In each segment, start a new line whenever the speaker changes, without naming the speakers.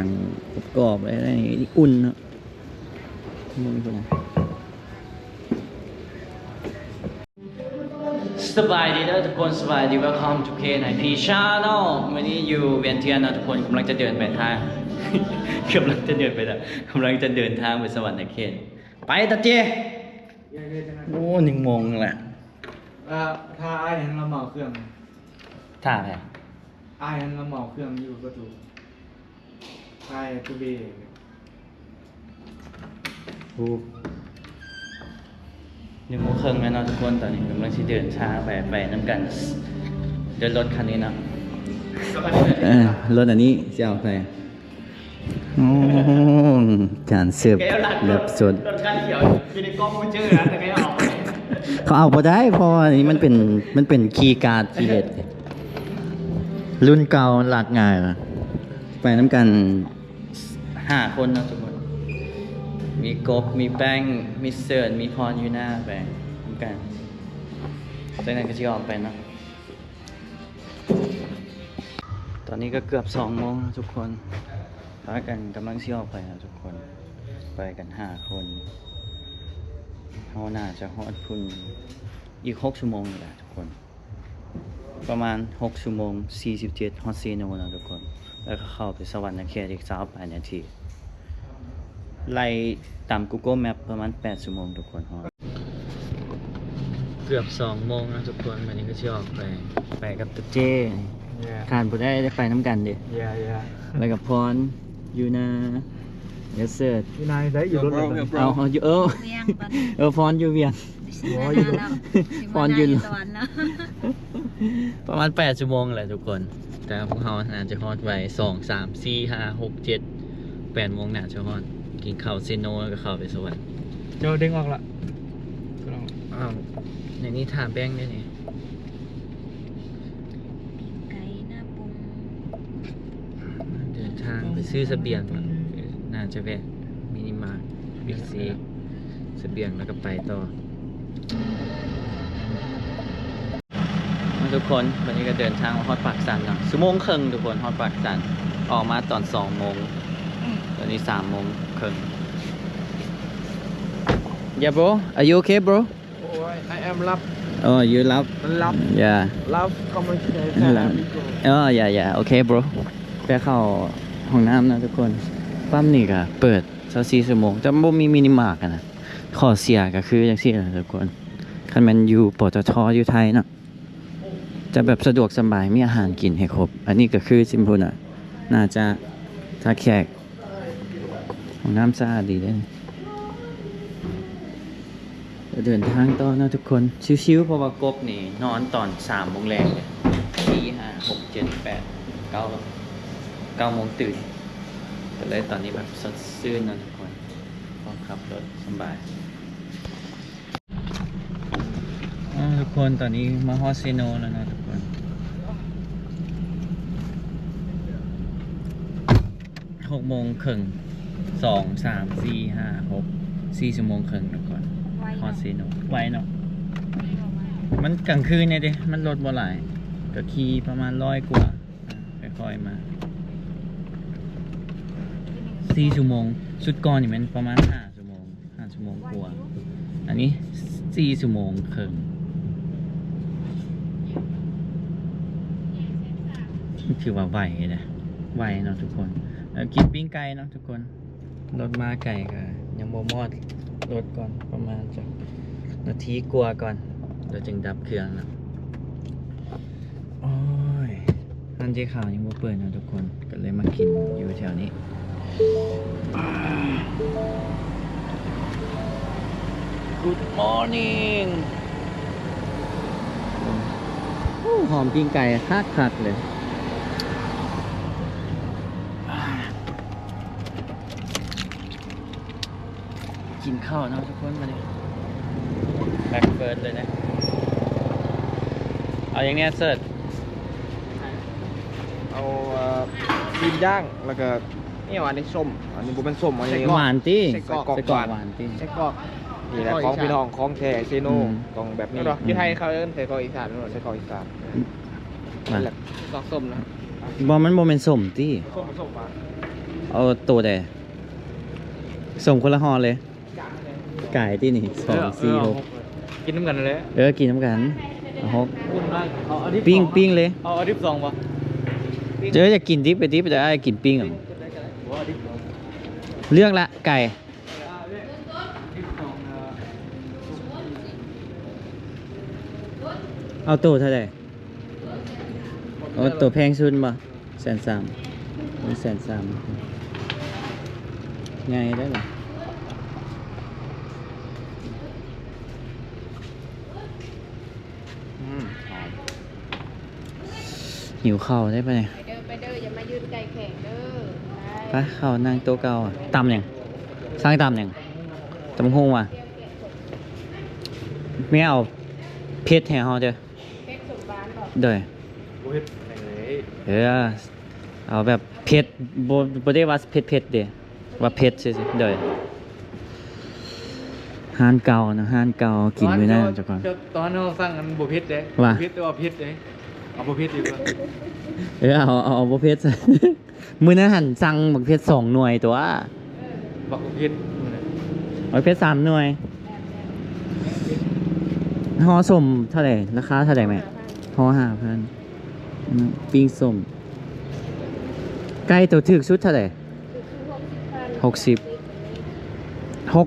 นังกรอบๆอะไรนี่อุ่นเนาะมึงคนนั้นสบายดีนะทุกคนสบายดี welcome to KNIP Channel วันนี้อยู่เวียนเทียนนะทุกคนกำลังจะเดินไปทาง กำลังจะเดินทางไปสวรรค์เขตไปตาเจโอ้1 โมงแหละ
ถ้าไอ้นั้นเราเหมาเครื่อง
ถ่าไง
ไอ้นั้นเราเหมาเครื่องอยู่ประตูไอ้ตูเบ
ถูก1 โมงครึ่งแล้วเนาะทุกคนตอนนี้กำลังจะเดินช้าไปน้ำกันเดินรถคันนี้เนาะรถอันนี้จะเอาไปการเสิร์ฟแบบสด
รถคันเขียวอยู่ในกล้องมันเจอนะแต่ไม่เอา
เขาเอาพอได้เพราะว่าอันนี้มันเป็นคีย์การ์ดคีย์เด็ดรุ่นเก่าหลากง่ายว่ะไปน้ำกัน5 คนนะทุกคนมีกบมีแป้งมีเสิร์ตมีพรอยู่หน้าไปน้ำกันจากนั้นก็จะออกไปเนาะตอนนี้ก็เกือบ2 โมงทุกคนพากันกำลังเชี่ยวไปนะทุกคนไปกัน5 คนเขาน่าจะฮอดพุ่นอีก6 ชั่วโมงนี่แหละทุกคนประมาณ6 ชั่วโมง 47 ฮอดซีโนนะทุกคนแล้วก็เข้าไปสวรรค์เขตอีก28 นาทีไล่ตาม Google Map ประมาณ8 ชั่วโมงทุกคนฮอดเกือบ2 โมงนะทุกคนวันนี้ก็จะออกไปกับตะเจ้ขาดบ่ได้ไปน้ำกันดิแล้วกับพรอยู่นะเดี๋ยวเสิร์ช
พี่นายได้อยู่รถ
เอาอยู่พรอยู่เวียงพรอยู่ประมาณ8 ชั่วโมงแหละทุกคนแต่พวกเขาน่าจะฮอดไว้2 3 4 5 6 7 8 โมงน่าจะฮอดกินข้าวเซโนแล้วก็เข้าไปสวรรค์
เจ้าเด้งออกละ
อ้าวในนี้ถามแป้งได้นี่
ไก่หน้าปุง
เดินทางไปซื้อเสบียงก่อนน่าจะแวะมินิมาร์ทบิ๊กซีเสบียงแล้วก็ไปต่อทุกคนวันนี้ก็เดินทางมาฮอดปากสันเนาะ1 โมงครึ่งทุกคนฮอดปากสันออกมาตอน2 โมงตอนนี้3 โมงครึ่ง Yeah bro are you okay bro
โอ้ย I am รับ
Oh you love
มันรับ
Yeah
รับก็ไม่ใช่
yeah okay bro ไปเข้าห้องน้ำนะทุกคนปั๊มนี่ก็เปิด24 ชั่วโมงแต่บ่มีมินิมาร์ทกันนะข้อเสียก็คือจังซี่นะทุกคนคันแม่นอยู่ปตทอยู่ไทยเนาะจะแบบสะดวกสบายมีอาหารกินให้ครบอันนี้ก็คือซิมพูน่ะน่าจะถ้าแขกห้องน้ำสะอาดดีเลยเดินทางต่อนะทุกคนชิวๆเพราะว่ากบนี่นอนตอน3 โมงแรงเลย4 5 6 7 8 9 โมงตื่นก็เลยตอนนี้แบบสดชื่นนะทุกคนพร้อมขับรถสบายทุกคนตอนนี้มาฮอสเซโนแล้วนะทุกคน6 โมงครึ่ง2 3 4 5 6 4 ชั่วโมงครึ่งทุกคนฮอสเซโนไวเนาะมันกลางคืนเนี่ยดิมันรถบ่หลายก็ขี่ประมาณ100 กว่าค่อยๆมา4 ชั่วโมงชุดก่อนนี่มันประมาณ5 ชั่วโมงกว่าอันนี้4 ชั่วโมงครึ่งถือว่าไวนะไวเนาะทุกคนกินปิ้งไก่เนาะทุกคนรถมาไก่ก็ยังบ่มอดรถก่อนประมาณจะนาทีกว่าก่อนเราจึงดับเครื่องนะโอ้ยนั่นเจ๊ข่าวยังบ่เปิดนะทุกคนก็เลยมากินอยู่แถวนี้Good morning หอมปิ้งไก่คักๆเลยกินข้าวนะทุกคนมาดิแบ็คเฟิร์สเลยนะเอาอย่างเนี้ยเสิร์ช
เอาซีนย่างแล้วก็นี่อันนี้ส้มอันนี้บุเป็นส้มอันนี้
หวานตี้
ไส้กรอก
หวานตี้
ไส้กรอกนี่แหละของพี่น้องของแท้เซโนต้องแบบนี้
ที่ไทยเขาเอิ้นไส้กรอกอีสานนู่น
ไส้กรอกอีสาน
นั่นแหละกรอกส้มนะ
บอมันโมเมนต์สมตี้
ส้มหวาน
เอาตัวใดส่งคนละห่อเลยไก่ที่นี่2 4 6
กินน้ำกันเลย
กินน้ำกันเอาหก
อุ่นได้เอาอันนี้
ปิ้งเลย
เอาอันนี้สองป่ะ
เจอจะกินดิบไปดิบแต่ไอ้กินปิ้งอ่ะ
ว่าอันนี้สอง
เลือกละไก่เอาตัวเท่าไหร่เอาตัวแพงสุดป่ะ130,000นี่130,000ง่ายได้หรอหิวข้าวได้ปะเนี่ย
ไปเด้ออย่ามายืนไก่แข็งเด้อ
ไปเข้านั่งโต๊ะเก่าอ่ะตำยังสร้างตำยังตำหูอ่ะไม่เอาเพชรแห่เขาเด้อ
เป็ดสุกบ้านบอก
เด้อ
โอ้ยไหนเลย
เอาแบบเพชรบ่ได้ว่าเพชรเด้อว่าเพชรซื่อๆเด้อห้านเก่านะห้านเก่ากินไว้นะเจ้าก่อน
ตอนเราสั่งกันบุพิษเด้
ว่า
บุพิษตัวพิษเด้เอาบุพิษดีกว่า
เอาบ่เพชร มื้อนั้นหั่นสั่งบักเพชร2หน่วยตัว
บักบุพิษ
บักเพชร3หน่วยห่อส้มเท่าไหร่ราคาเท่าไหร่แม่ห่อ5,000ปิ้งส้มไก่ตัวถึกสุดเท่าไหร่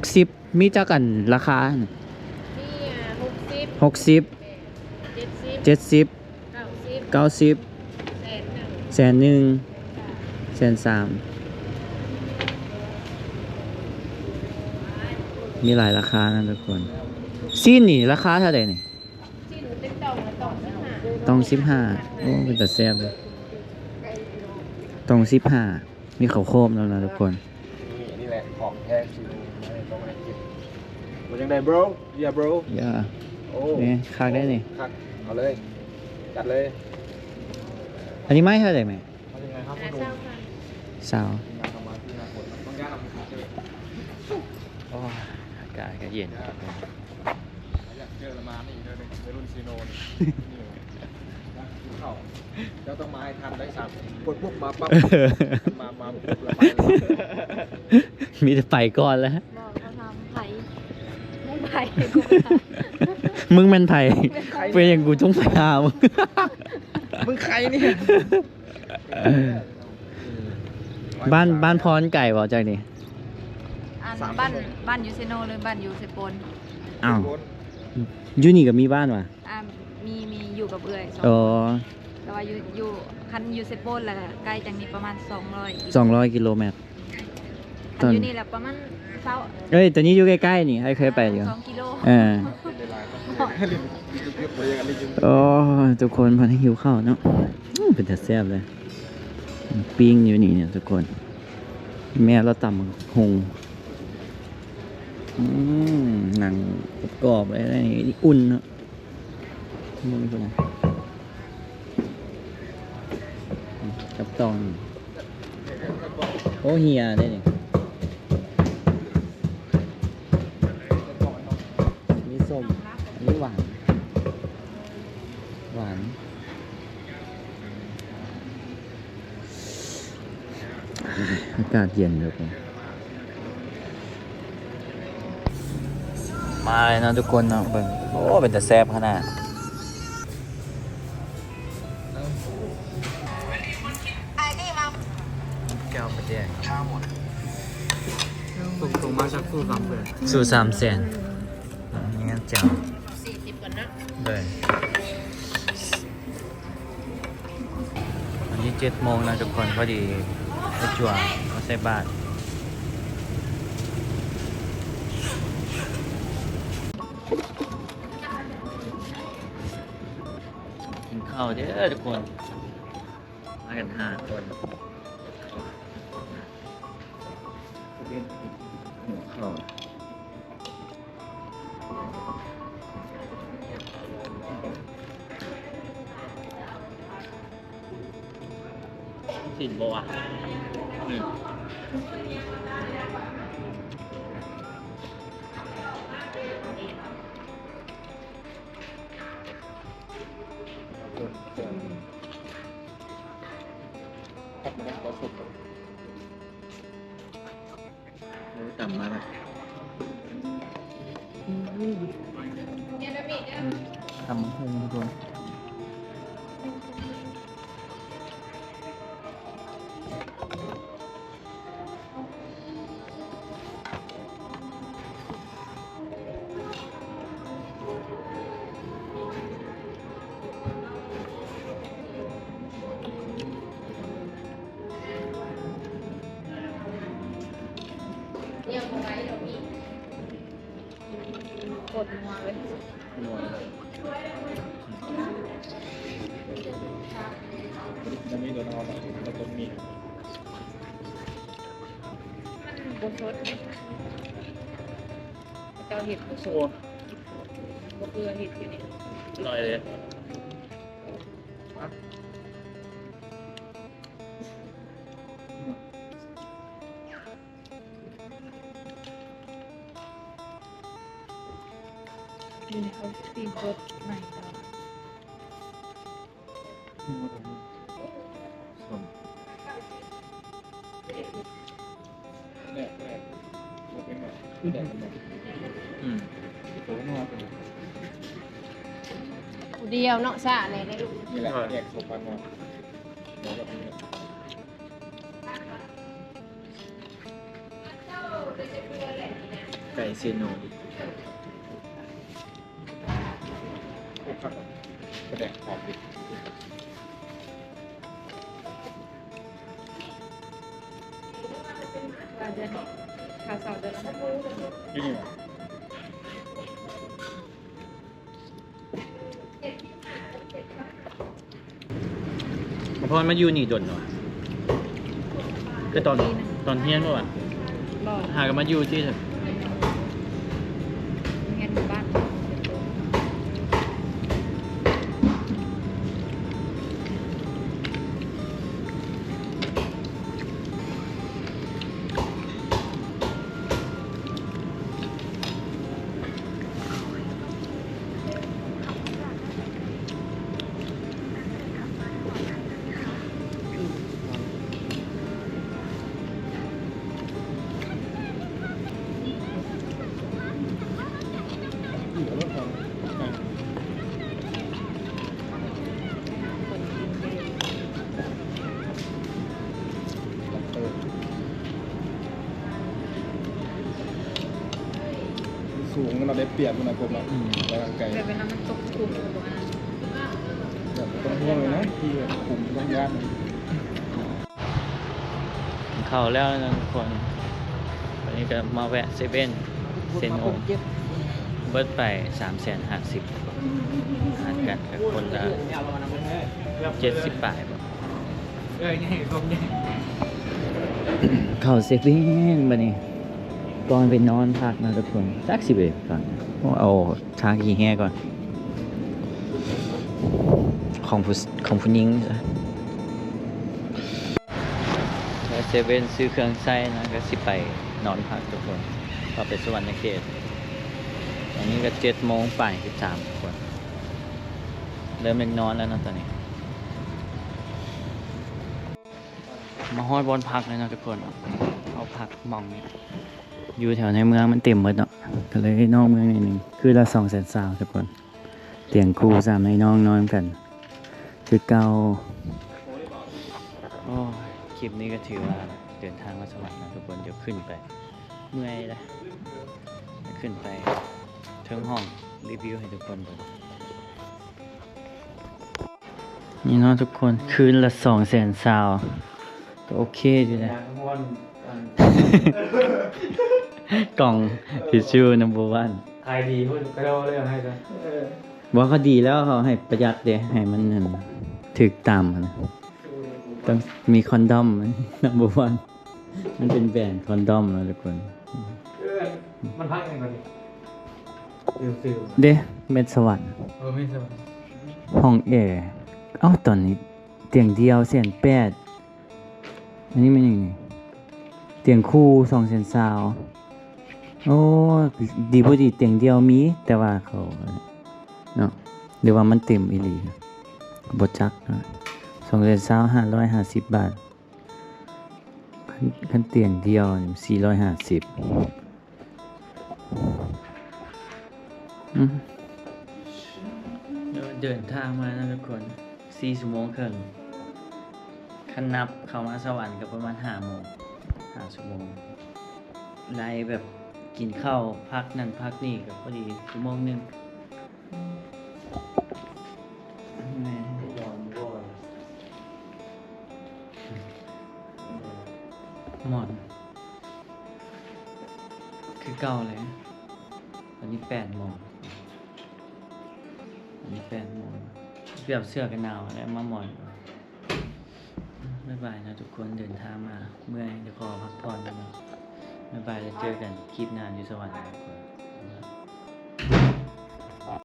60มีจักอันราคา
นี่
60
60 70
70
90
90
แสนหนึ่ง
100,000 130,000มีหลายราคานะทุกคนซีนนี่ราคาเท่าไหร่นี่
ที่หนูเป็นต่องและต่องนะฮะ
ต้อง15โอ้เป็นแต่แซ่บเลยต้อง15มีข้าวโคมแล้วนะทุกคน
นี่แหละของแท้จริงต้องมากินมันยังไง bro yeah bro
อย่า
โอ้
นี่คักได้นี่
คักเอาเลยจัดเลย
อันนี้ไม่เท่าไหร่ไหม
เอายังไงครับ
หา
คุณหนุ่
เช้าม ค่ะ
สาว
ทีมงานทำมาที่นาคนต้องย่างทำใช่ไหม
โอ้ยอากาศก็เย็นครับผม
อยากเจอละมานี่เลยในรุ่นซีโนนี่เข้าเจ้าต้องมาให้ทันได้สามกดปุ๊บมาปั๊บมาปุ๊บแล้วไปเลย
มีแต่ไปก่อนแล้ว
บอกเขาทำไผ่ไม่ไผ่กูไม่ทำ
มึงเป็นไผ่เป็นอย่างกูต้องไปหามึง
มึงใครเนี่ย
บ้านพรไก่บอกจากนี่
อันบ้านยูเซโนหรือบ้านยูเซโปน
อ้าวยูนี่ก็มีบ้านว่ะ
มีอยู่กับเอื่อยสอง
อ๋อ
แต่ว่าอยู่คันยูเซโปนแหละใกล้จังนี้ประมาณ200
200 กิโลเมตร
คันอยู่นี่แหละประมาณเท่า
เอ้ยแต่นี้อยู่ใกล้ๆนี่ให้เคยไปอยู่
2 กิโล
เออโอ้ทุกคนพอให้หิวข้าวเนาะเป็นแต่แซ่บเลยปิ้งอยู่นี่เนี่ยทุกคน แม่เราตำหงหนังกรอบอะไรนี่อุ่นเนาะมึงคนไหนกับตองโอ้เฮียได้เนี่ยนี่ส้มอันนี้หวานอากาศเย็นเลยผมมาเลยนะทุกคนเนาะเบิ่งโอ้เป็นแต่แซ่บขนาดแก้วประเดี๋ยว
ส่งมาจากสู้สามเพื่อน
สู่300,000นี่งั้นเจ้า
40ก่อนนะ
เลยวันนี้7 โมงนะทุกคนพอดีไปจั่วมาใส่บาตรกินข้าวเด้อทุกคนมากัน5 คนหิวข้าวสินบ่วะนี่
ต่ำมาแล้ว
ทำให้ทุกคน
กดนัวเลย
จะมีตัวน้องแล้วก็มี
มันบนรถเจ้าเห็ดบุษบกเกลือเห็ดอยู่นี่
ลอยเลย
นี่เขาตีรถใหม่ตลอด
เนี่ยเป็นแบบตัวน้อง
ผู้เดียวเนาะซ่าเลยได้ลูก
นี่แหละแยกโซฟาน้องไก่เซโนโอ้ครับกระแดกหอมดิ
ว่าเดือนนี้ข่าวเสาร์เดือนละ
นี่นี่หรอ
เพราะมันมาอยู่นี่ดนเหรอก็ตอนเฮียนป่ะ
รอด
หากันมาอยู่ที่
เงินหมู่บ้าน
สูงเราได้เปรียบนะผมอ่ะแรงไก่
แต่เวลามันตกคุมตัวนะ
แบบต้องห่วงเลยนะที่คุมต้องยาก
เข้าแล้วนะทุกคนวันนี้ก็มาแวะเซเว่นเซนโอเบิร์ดไป350,000หารกันกับคนละ70 บาทบ่
ใหญ่คมใหญ่
เข้าเซเว่นบัดนี้ก่อนไปนอนพักนะทุกคนจักสิเบก่อนเอาชากี่แห่ก่อนของผู้หญิงซะแล้วเซเว่นซื้อเครื่องใช้นะก็สิไปนอนพักทุกคนพอไปสวรรค์เขตอันนี้ก็7:13ทุกคนเริ่มเล็กนอนแล้วนะตอนนี้มาฮอดบนพักเลยนะทุกคนเอาพักหมองนี้อยู่แถวในเมืองมันเต็มหมดเนาะก็เลยนอกเมืองนิดนึงคือละ200,000ทุกคนเตียงคู่3ในน้องนอนกันคือเก่าโอ้ยคลิปนี้ก็ถือว่าเดินทางมาสวรรค์นะทุกคนเดี๋ยวขึ้นไปเมื่อยแล้วขึ้นไปเทิงห้องรีวิวให้ทุกคนดูนี่เนาะทุกคนคืนละ200,000ก็โอเคอยู่นะ กล่องทิชชู่นัมเบอร์วัน
ขายดีพูดกระโดดเลยให้กัน
บอกเขาดีแล้วเขาให้ประหยัดเดี๋ยวให้มันนั่นถึกตามนะต้องมีคอนดอมนัมเบอร์วันมันเป็นแบรนด์คอนดอมนะทุกคน
มันพักยังไงซิล
เด้เม็ดสวรรค์
ไม่สบาย
ห้องแอร์เอ้าตอนนี้เตียงเดียว180,000อันนี้มันยังไงเตียงคู่220,000โอ้ดีพอดีเตียงเดียวมีแต่ว่าเขาเนาะหรือว่ามันเต็มอีหลีบจัก220,000 550 บาท ขั้นเตียงเดียวนี่450เดินทางมานะทุกคน4 ชั่วโมงครึ่งคันนับเข้ามาสวรรค์ก็ประมาณ5 โมง5 ชั่วโมงไล่แบบกินข้าวพักนั่นพักนี่ก็พอดีชั่วโมงหนึงแม่หมอนคือเก่าเลยอันนี้8 โมงอันนี้8 โมงเปรียบเสื้อกันหนาวแล้วมาหมอนบ๊ายบายนะทุกคนเดินทางมาเมื่อยเดี๋ยวขอพักผ่อนนะบ๊ายบายแล้วเจอกันคลิปหน้าอยู่สวรรค์นะทุกคน